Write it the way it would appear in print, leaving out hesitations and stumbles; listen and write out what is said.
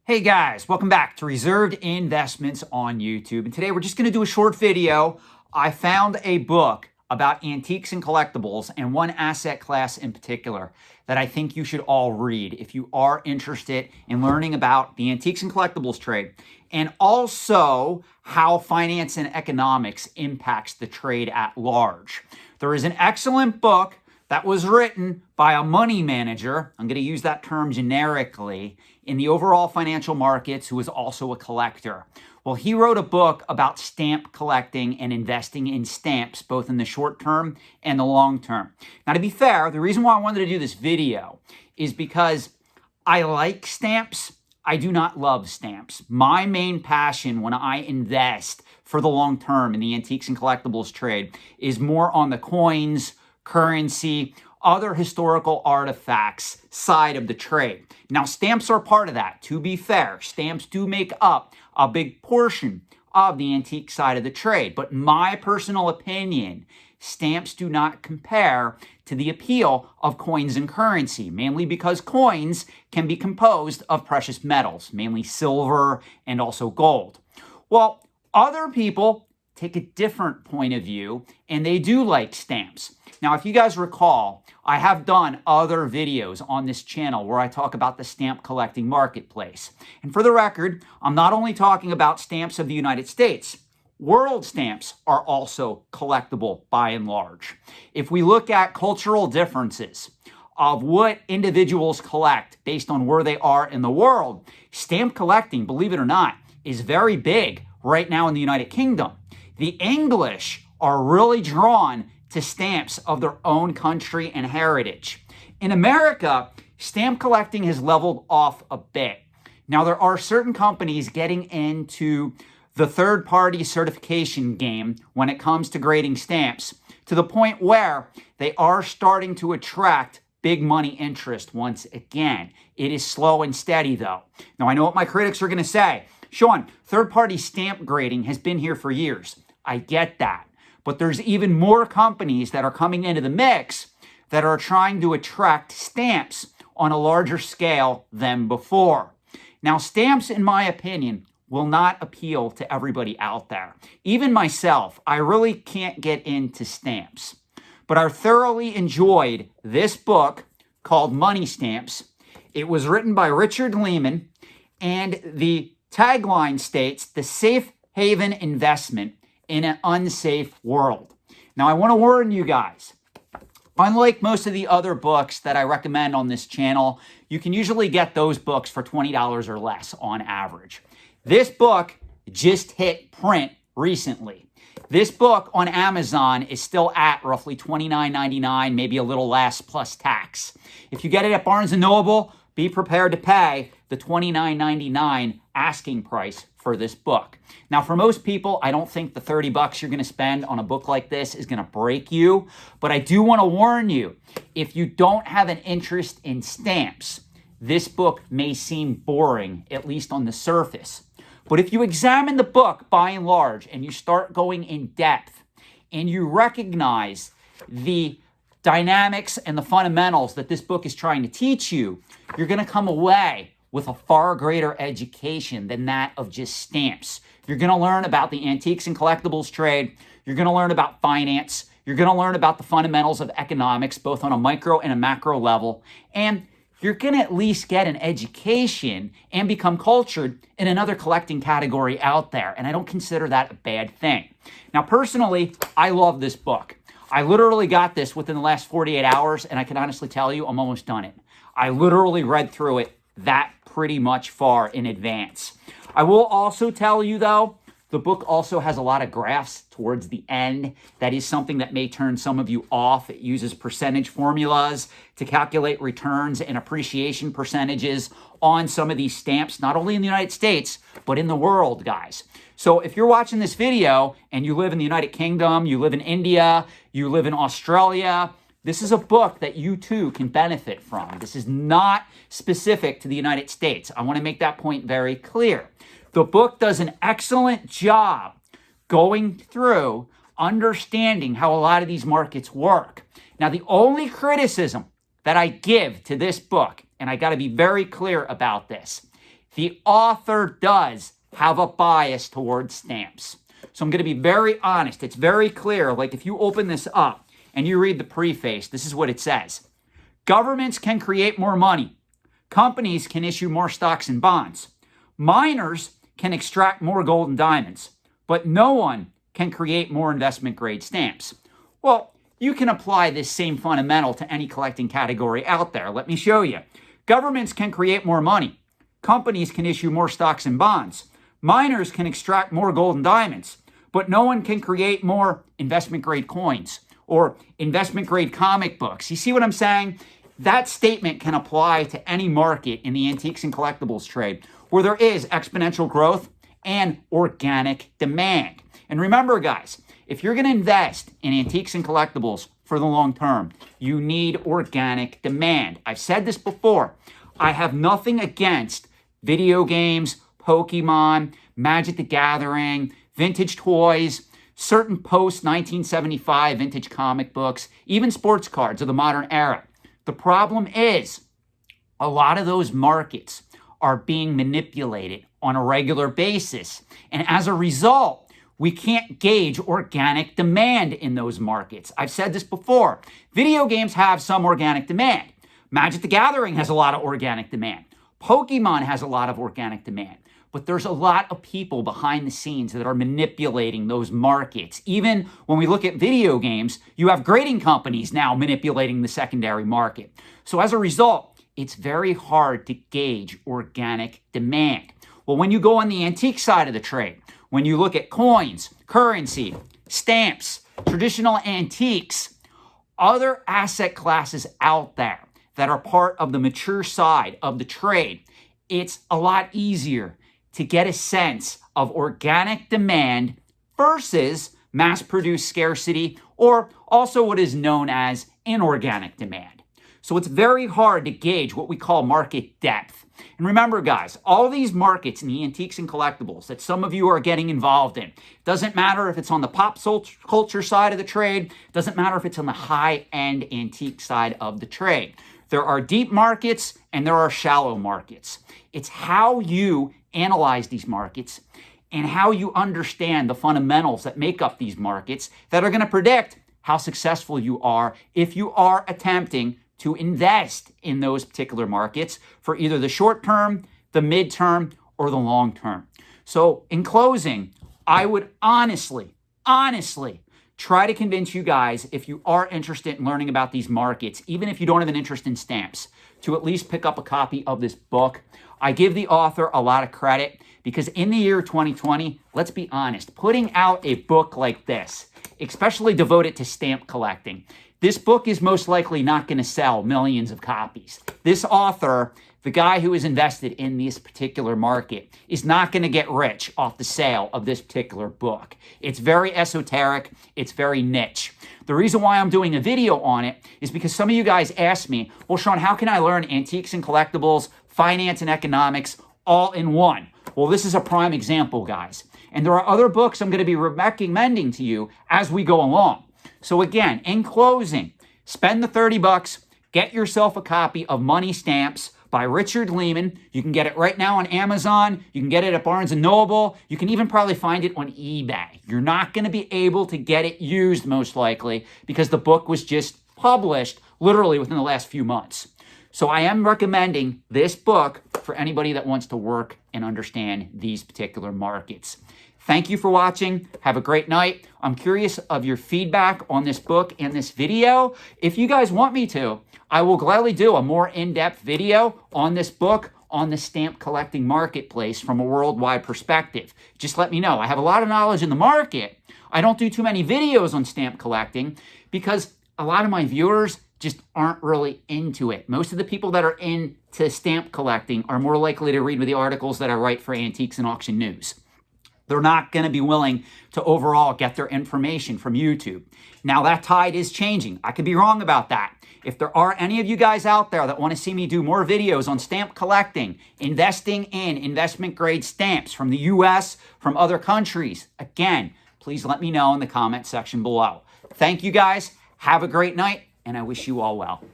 Hey guys, welcome back to Reserved Investments on YouTube. And today we're just going to do a short video. I found a book about antiques and collectibles and one asset class in particular that I think you should all read if you are interested in learning about the antiques and collectibles trade and also how finance and economics impacts the trade at large. There is an excellent book that was written by a money manager, I'm going to use that term generically, in the overall financial markets who is also a collector. Well, he wrote a book about stamp collecting and investing in stamps, both in the short term and the long term. Now, to be fair, the reason why I wanted to do this video is because I like stamps. I do not love stamps. My main passion when I invest for the long term in the antiques and collectibles trade is more on the coins, currency, other historical artifacts side of the trade. Now, stamps are part of that. To be fair, stamps do make up a big portion of the antique side of the trade. But in my personal opinion, stamps do not compare to the appeal of coins and currency, mainly because coins can be composed of precious metals, mainly silver and also gold. Well, other people take a different point of view, and they do like stamps. Now, if you guys recall, I have done other videos on this channel where I talk about the stamp collecting marketplace. And for the record, I'm not only talking about stamps of the United States. World stamps are also collectible by and large. If we look at cultural differences of what individuals collect based on where they are in the world, stamp collecting, believe it or not, is very big right now in the United Kingdom. The English are really drawn to stamps of their own country and heritage. In America, stamp collecting has leveled off a bit. Now, there are certain companies getting into the third-party certification game when it comes to grading stamps, to the point where they are starting to attract big money interest once again. It is slow and steady, though. Now, I know what my critics are going to say. Sean, third-party stamp grading has been here for years. I get that. But there's even more companies that are coming into the mix that are trying to attract stamps on a larger scale than before. Now, stamps, in my opinion, will not appeal to everybody out there. Even myself, I really can't get into stamps. But I thoroughly enjoyed this book called Money Stamps. It was written by Richard Lehmann, and the tagline states, "The safe haven investment in an unsafe world." Now, I want to warn you guys, unlike most of the other books that I recommend on this channel, you can usually get those books for $20 or less on average. This book just hit print recently. This book on Amazon is still at roughly $29.99, maybe a little less plus tax. If you get it at Barnes & Noble, be prepared to pay the $29.99 asking price for this book. Now, for most people, I don't think the $30 you're going to spend on a book like this is going to break you, but I do want to warn you, if you don't have an interest in stamps, this book may seem boring, at least on the surface. But if you examine the book by and large and you start going in depth and you recognize the dynamics and the fundamentals that this book is trying to teach you, you're going to come away with a far greater education than that of just stamps. You're going to learn about the antiques and collectibles trade. You're going to learn about finance. You're going to learn about the fundamentals of economics, both on a micro and a macro level. And you're going to at least get an education and become cultured in another collecting category out there. And I don't consider that a bad thing. Now, personally, I love this book. I literally got this within the last 48 hours, and I can honestly tell you I'm almost done it. I literally read through it that pretty much far in advance. I will also tell you, though, the book also has a lot of graphs towards the end. That is something that may turn some of you off. It uses percentage formulas to calculate returns and appreciation percentages on some of these stamps, not only in the United States, but in the world, guys. So if you're watching this video and you live in the United Kingdom, you live in India, you live in Australia, this is a book that you too can benefit from. This is not specific to the United States. I want to make that point very clear. The book does an excellent job going through understanding how a lot of these markets work. Now, the only criticism that I give to this book, and I got to be very clear about this, the author does have a bias towards stamps. So I'm going to be very honest. It's very clear. Like if you open this up and you read the preface, this is what it says. Governments can create more money. Companies can issue more stocks and bonds. Miners can extract more gold and diamonds. But no one can create more investment-grade stamps. Well, you can apply this same fundamental to any collecting category out there. Let me show you. Governments can create more money. Companies can issue more stocks and bonds. Miners can extract more gold and diamonds. But no one can create more investment-grade coins or investment-grade comic books. You see what I'm saying? That statement can apply to any market in the antiques and collectibles trade where there is exponential growth and organic demand. And remember, guys, if you're going to invest in antiques and collectibles for the long term, you need organic demand. I've said this before. I have nothing against video games, Pokemon, Magic the Gathering, vintage toys, certain post-1975 vintage comic books, even sports cards of the modern era. The problem is a lot of those markets are being manipulated on a regular basis. And as a result, we can't gauge organic demand in those markets. I've said this before. Video games have some organic demand. Magic the Gathering has a lot of organic demand. Pokemon has a lot of organic demand. But there's a lot of people behind the scenes that are manipulating those markets. Even when we look at video games, you have grading companies now manipulating the secondary market. So as a result, it's very hard to gauge organic demand. Well, when you go on the antique side of the trade, when you look at coins, currency, stamps, traditional antiques, other asset classes out there that are part of the mature side of the trade, it's a lot easier to get a sense of organic demand versus mass-produced scarcity, or also what is known as inorganic demand. So it's very hard to gauge what we call market depth. And remember, guys, all these markets in the antiques and collectibles that some of you are getting involved in, doesn't matter if it's on the pop culture side of the trade, doesn't matter if it's on the high-end antique side of the trade. There are deep markets and there are shallow markets. It's how you analyze these markets and how you understand the fundamentals that make up these markets that are going to predict how successful you are if you are attempting to invest in those particular markets for either the short term, the mid-term, or the long term. So in closing, I would honestly try to convince you guys, if you are interested in learning about these markets, even if you don't have an interest in stamps, to at least pick up a copy of this book. I give the author a lot of credit because in the year 2020, let's be honest, putting out a book like this, especially devoted to stamp collecting, this book is most likely not going to sell millions of copies. This author, the guy who is invested in this particular market, is not going to get rich off the sale of this particular book. It's very esoteric. It's very niche. The reason why I'm doing a video on it is because some of you guys asked me, well, Sean, how can I learn antiques and collectibles, finance and economics all in one? Well, this is a prime example, guys. And there are other books I'm going to be recommending to you as we go along. So again, in closing, spend the $30, get yourself a copy of Money Stamps by Richard Lehmann. You can get it right now on Amazon. You can get it at Barnes & Noble. You can even probably find it on eBay. You're not going to be able to get it used, most likely, because the book was just published literally within the last few months. So I am recommending this book for anybody that wants to work and understand these particular markets. Thank you for watching. Have a great night. I'm curious of your feedback on this book and this video. If you guys want me to, I will gladly do a more in-depth video on this book on the stamp collecting marketplace from a worldwide perspective. Just let me know. I have a lot of knowledge in the market. I don't do too many videos on stamp collecting because a lot of my viewers just aren't really into it. Most of the people that are into stamp collecting are more likely to read the articles that I write for Antiques and Auction News. They're not going to be willing to overall get their information from YouTube. Now that tide is changing. I could be wrong about that. If there are any of you guys out there that want to see me do more videos on stamp collecting, investing in investment grade stamps from the US, from other countries, again, please let me know in the comment section below. Thank you guys. Have a great night, and I wish you all well.